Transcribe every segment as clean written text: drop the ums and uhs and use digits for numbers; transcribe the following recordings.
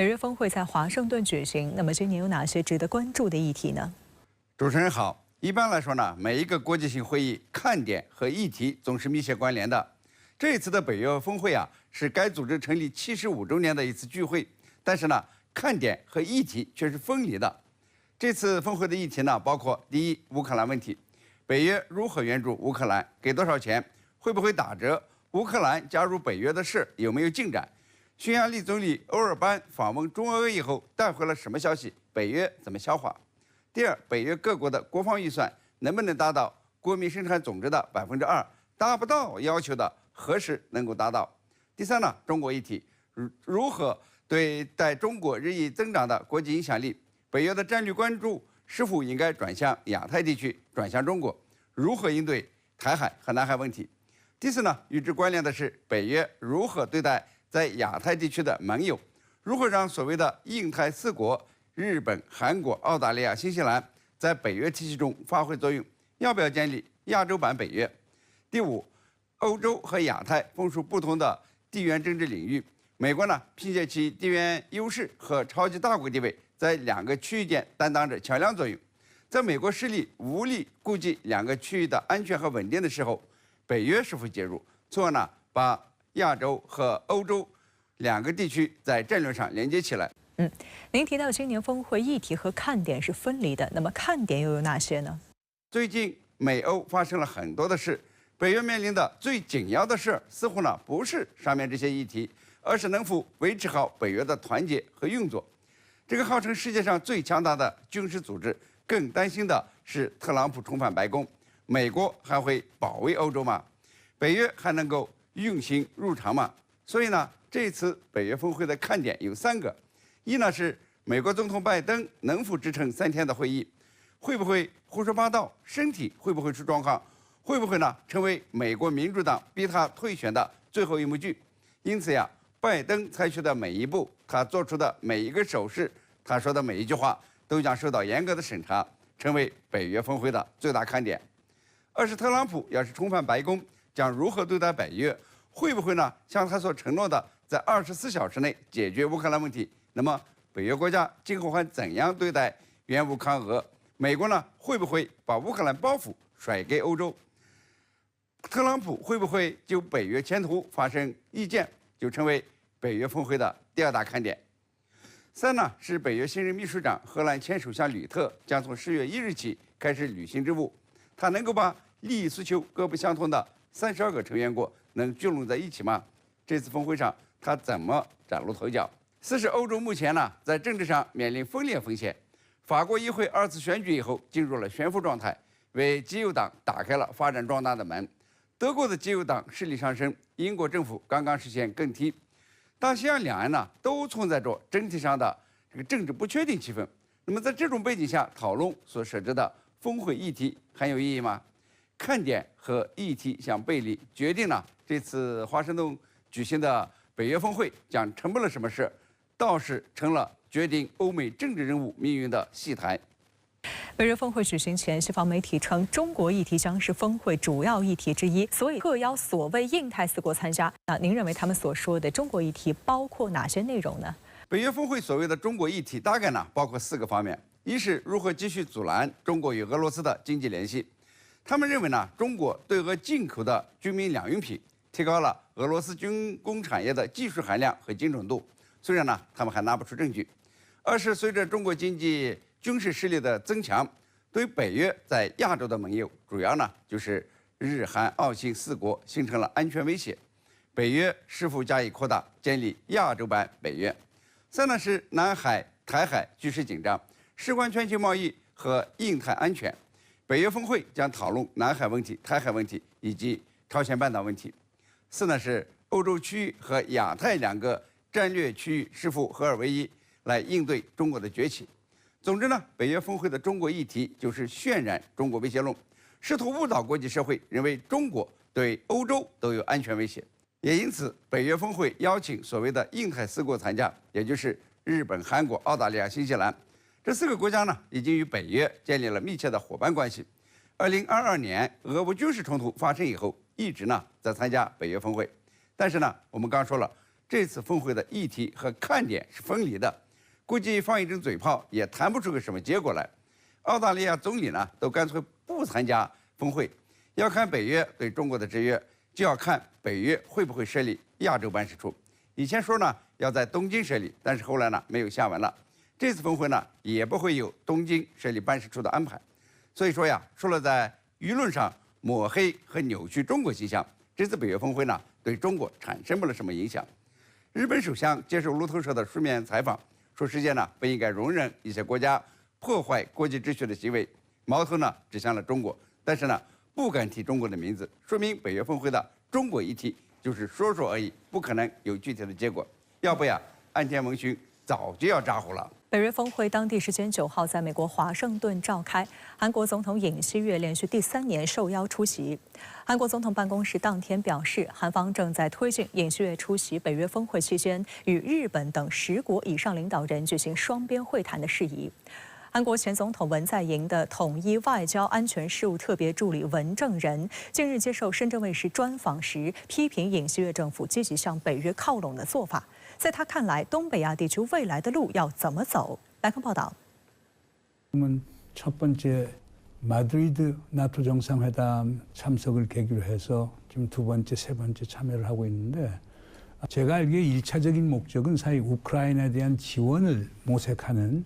北约峰会在华盛顿举行，那么今年有哪些值得关注的议题呢？主持人好，一般来说呢，每一个国际性会议看点和议题总是密切关联的。这一次的北约峰会啊，是该组织成立75周年的一次聚会，但是呢，看点和议题却是分离的。这次峰会的议题呢，包括第一，乌克兰问题，北约如何援助乌克兰，给多少钱，会不会打折，乌克兰加入北约的事有没有进展？匈牙利总理欧尔班访问中俄以后带回了什么消息？北约怎么消化？第二，北约各国的国防预算能不能达到国民生产总值的2%？达不到要求的，何时能够达到？第三呢，中国议题如何对待中国日益增长的国际影响力？北约的战略关注是否应该转向亚太地区，转向中国？如何应对台海和南海问题？第四呢，与之关联的是北约如何对待在亚太地区的盟友，如何让所谓的印太四国日本、韩国、澳大利亚、新西兰在北约体系中发挥作用？要不要建立亚洲版北约？第五，欧洲和亚太分属不同的地缘政治领域，美国呢凭借其地缘优势和超级大国地位，在两个区域间担当着桥梁作用。在美国势力无力顾及两个区域的安全和稳定的时候，北约是否介入，从而呢把亚洲和欧洲两个地区在战略上连接起来。您提到今年峰会议题和看点是分离的，那么看点又有哪些呢？最近美欧发生了很多的事，北约面临的最紧要的事似乎呢不是上面这些议题，而是能否维持好北约的团结和运作。这个号称世界上最强大的军事组织，更担心的是特朗普重返白宫，美国还会保卫欧洲吗？北约还能够运行如常吗？所以呢，这次北约峰会的看点有3个：一呢是美国总统拜登能否支撑3天的会议，会不会胡说八道，身体会不会出状况，会不会呢成为美国民主党逼他退选的最后一幕剧？因此呀，拜登采取的每一步，他做出的每一个手势，他说的每一句话，都将受到严格的审查，成为北约峰会的最大看点。二是特朗普要是重返白宫，将如何对待北约？会不会呢像他所承诺的，在24小时内解决乌克兰问题？那么北约国家今后还怎样对待援乌抗俄？美国呢会不会把乌克兰包袱甩给欧洲？特朗普会不会就北约前途发生意见，就成为北约峰会的第2大看点。3呢是北约新任秘书长荷兰前首相吕特将从10月1日起开始履行职务，他能够把利益诉求各不相同的32个成员国能聚拢在一起吗？这次峰会上他怎么崭露头角？4是欧洲目前呢在政治上面临分裂风险，法国议会2次选举以后进入了悬浮状态，为极右党打开了发展壮大的门。德国的极右党势力上升，英国政府刚刚实现更替。大西洋两岸呢都存在着整体上的这个政治不确定气氛。那么在这种背景下讨论所设置的峰会议题还有意义吗？看点和议题相背离，决定了这次华盛顿举行的北约峰会将成不了什么事，倒是成了决定欧美政治人物命运的戏台。北约峰会举行前，西方媒体称中国议题将是峰会主要议题之一，所以特邀所谓印太4国参加。那您认为他们所说的中国议题包括哪些内容呢？北约峰会所谓的中国议题大概呢包括4个方面：一是如何继续阻拦中国与俄罗斯的经济联系。他们认为呢，中国对俄进口的军民两用品提高了俄罗斯军工产业的技术含量和精准度，虽然呢他们还拿不出证据。二是随着中国经济军事实力的增强，对北约在亚洲的盟友，主要呢就是日韩澳新4国形成了安全威胁。北约是否加以扩大，建立亚洲版北约？3呢是南海、台海局势紧张，事关全球贸易和印太安全。北约峰会将讨论南海问题、台海问题以及朝鲜半岛问题。4呢是欧洲区域和亚太2个战略区域是否合二为一，来应对中国的崛起。总之呢，北约峰会的中国议题就是渲染中国威胁论，试图误导国际社会认为中国对欧洲都有安全威胁。也因此，北约峰会邀请所谓的印太4国参加，也就是日本、韩国、澳大利亚、新西兰。这4个国家呢，已经与北约建立了密切的伙伴关系。2022年俄乌军事冲突发生以后，一直呢在参加北约峰会。但是呢，我们刚说了，这次峰会的议题和看点是分离的，估计放一阵嘴炮也谈不出个什么结果来。澳大利亚总理呢都干脆不参加峰会，要看北约对中国的制约，就要看北约会不会设立亚洲办事处。以前说呢要在东京设立，但是后来呢没有下文了。这次峰会呢也不会有东京设立办事处的安排。所以说呀，除了在舆论上抹黑和扭曲中国形象，这次北约峰会呢对中国产生不了什么影响。日本首相接受路透社的书面采访说，世界呢不应该容忍一些国家破坏国际秩序的行为，矛头呢指向了中国，但是呢不敢提中国的名字，说明北约峰会的中国议题就是说说而已，不可能有具体的结果。要不呀，岸田文雄早就要炸呼了。北约峰会当地时间9号在美国华盛顿召开，韩国总统尹锡悦连续第3年受邀出席。韩国总统办公室当天表示，韩方正在推进尹锡悦出席北约峰会期间与日本等10国以上领导人举行双边会谈的事宜。韩国前总统文在寅的统一外交安全事务特别助理文正仁近日接受深圳卫视专访时，批评尹锡悦政府积极向北约靠拢的做法。在他看来，东北亚地区未来的路要怎么走？来看报道。첫 번째 마드리드 나토 정상회담 참석을 계기로 해서 지금 2번째, 3번째 참여를 하고 있는데, 제가 알기에 1차적인 목적은 사실 우크라이나에 대한 지원을 모색하는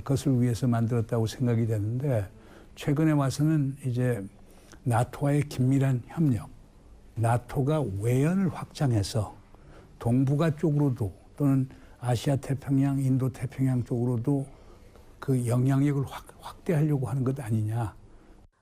것을 위해서 만들었다고 생각이 되는데, 최근에 와서는 이제 나토와의 긴밀한 협력, 나토가 외연을 확장해서 동북아 쪽으로도 또는 아시아 태평양, 인도 태평양 쪽으로도 그 영향력을 확대하려고 하는 것 아니냐.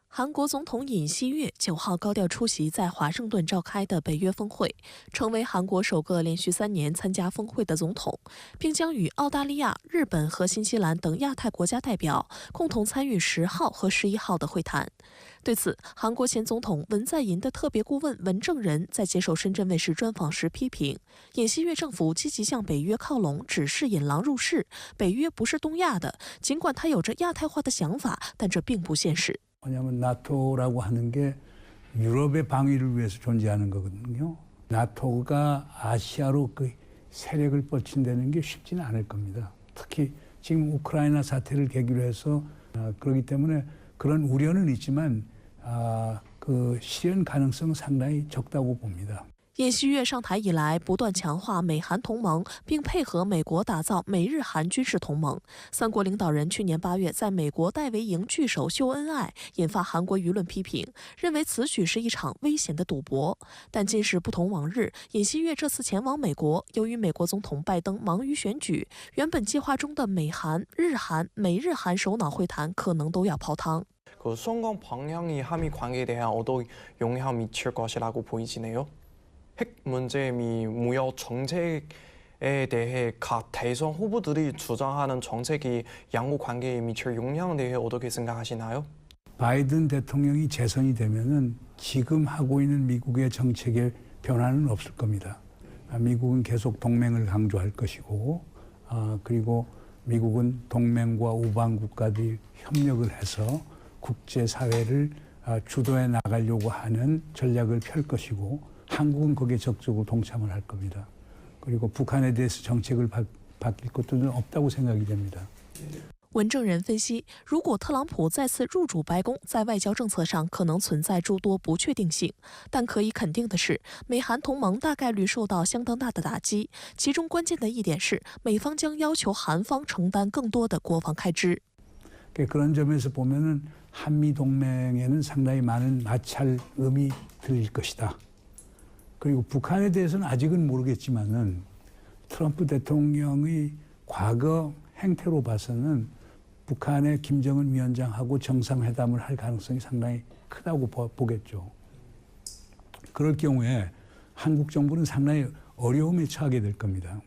韩国总统尹锡悦9号高调出席在华盛顿召开的北约峰会，成为韩国首个连续3年参加峰会的总统，并将与澳大利亚、日本和新西兰等亚太国家代表共同参与10号和11号的会谈。对此，韩国前总统文在寅的特别顾问文正仁在接受深圳卫视专访时批评，尹锡悦政府积极向北约靠拢只是引狼入室，北约不是东亚的，尽管他有着亚太化的想法，但这并不现实。 왜냐하면 나토라고 하는 게 유럽의 방위를 위해서 존재하는 거거든요. 나토가 아시아로 그 세력을 뻗친다는 게 쉽지는 않을 겁니다. 특히 지금 우크라이나 사태를 계기로 해서 그렇기 때문에 그런 우려는 있지만 그 실현 가능성은 상당히 적다고 봅니다. 尹锡悦上台以来，不断强化美韩同盟，并配合美国打造美日韩军事同盟。3国领导人去年8月在美国戴维营聚首秀恩爱，引发韩国舆论批评，认为此举是一场危险的赌博。但今时不同往日，尹锡悦这次前往美国，由于美国总统拜登忙于选举，原本计划中的美韩、日韩、美日韩首脑会谈可能都要泡汤。 그 선거 방향이 한미 관계에 대한 어떤 영향을 미칠 것이라고 보이시네요. 핵 문제 미 무역 정책에 대해 각 대선 후보들이 주장하는 정책이 양국 관계에 미칠 영향에 대해 어떻게 생각하시나요? 바이든 대통령이 재선이 되면은 지금 하고 있는 미국의 정책에 변화는 없을 겁니다. 미국은 계속 동맹을 강조할 것이고, 그리고 미국은 동맹과 우방 국가들이 협력을 해서 국제사회를 주도해 나가려고 하는 전략을 펼 것이고, 한국은 거기에 적극적으로 동참을 할 겁니다. 그리고 북한에 대해서 정책을 바뀔 것도 없다고 생각이 됩니다. 文正仁分析，如果特朗普再次入主白宫，在外交政策上可能存在诸多不确定性，但可以肯定的是，美韩同盟大概率受到相当大的打击。其中关键的一点是，美方将要求韩方承担更多的国防开支。 그런 점에서 보면은 한미 동맹에는 상당히 많은 마찰음이 들릴 것이다. 그리고 북한에 대해서는 아직은 모르겠지만은 트럼프 대통령의 과거 행태로 봐서는 북한의 김정은 위원장하고 정상회담을 할 가능성이 상당히 크다고 보겠죠. 그럴 경우에 한국 정부는 상당히 어려움에 처하게 될 겁니다.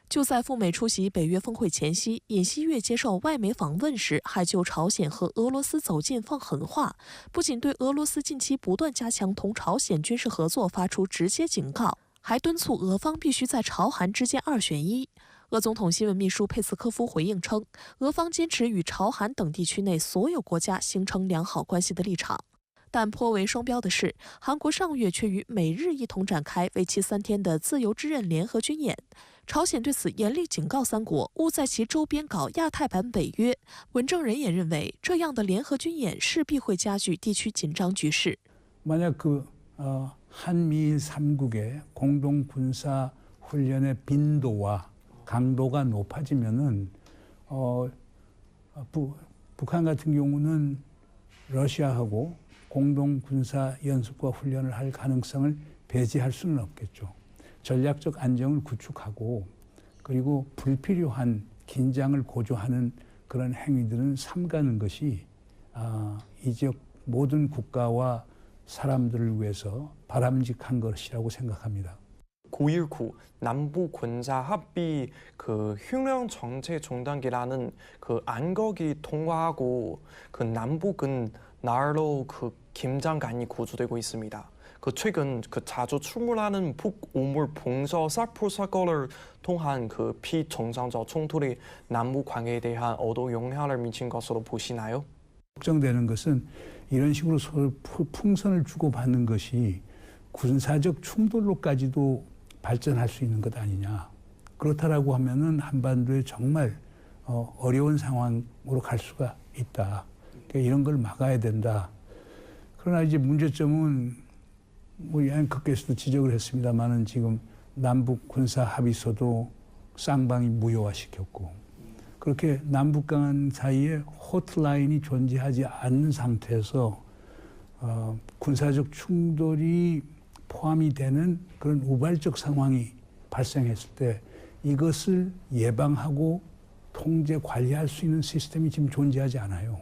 就在赴美出席北约峰会前夕，尹锡悦接受外媒访问时，还就朝鲜和俄罗斯走近放狠话，不仅对俄罗斯近期不断加强同朝鲜军事合作发出直接警告，还敦促俄方必须在朝韩之间2选1。俄总统新闻秘书佩斯科夫回应称，俄方坚持与朝韩等地区内所有国家形成良好关系的立场。但颇为双标的是，韩国上月却与美日一同展开为期3天的自由之刃联合军演。朝鲜对此严厉警告3国，勿在其周边搞亚太版北约。文正人也认为，这样的联合军演势必会加剧地区紧张局势。 만약 한미일 3국의 공동 군사 훈련의 빈도와 강도가 높아지면은 북한 같은 경우는 러시아하고 공동 군사 연습과 훈련을 할 가능성을 배제할 수는 없겠죠. 전략적 안정을 구축하고 그리고 불필요한 긴장을 고조하는 그런 행위들은 삼가는 것이 이 지역 모든 국가와 사람들을 위해서 바람직한 것이라고 생각합니다. 9.19 남북 군사 합의 그 휴령 정책 중단기라는 그 안거기 통과하고 그 남북은 날로 그 긴장감이 고조되고 있습니다. 그 최근 그 자주 출몰하는 북오물 봉서 삭포 사건을 통한 그 비정상적衝突이 남북 관계에 대한 어떤 영향을 미친 것으로 보시나요? 걱정되는 것은 이런 식으로 서로 풍선을 주고받는 것이 군사적 충돌로까지도 발전할 수 있는 것 아니냐. 그렇다라고 하면은 한반도에 정말 어려운 상황으로 갈 수가 있다. 그러니까 이런 걸 막아야 된다. 그러나 이제 문제점은 뭐 앵커께서도 지적을 했습니다만은 지금 남북 군사 합의서도 쌍방이 무효화시켰고 그렇게 남북 간 사이에 호트라인이 존재하지 않는 상태에서 군사적 충돌이 포함이 되는 그런 우발적 상황이 발생했을 때 이것을 예방하고 통제 관리할 수 있는 시스템이 지금 존재하지 않아요.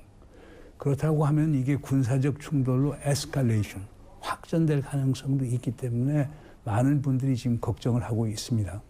그렇다고 하면 이게 군사적 충돌로 에스컬레이션, 확전될 가능성도 있기 때문에 많은 분들이 지금 걱정을 하고 있습니다.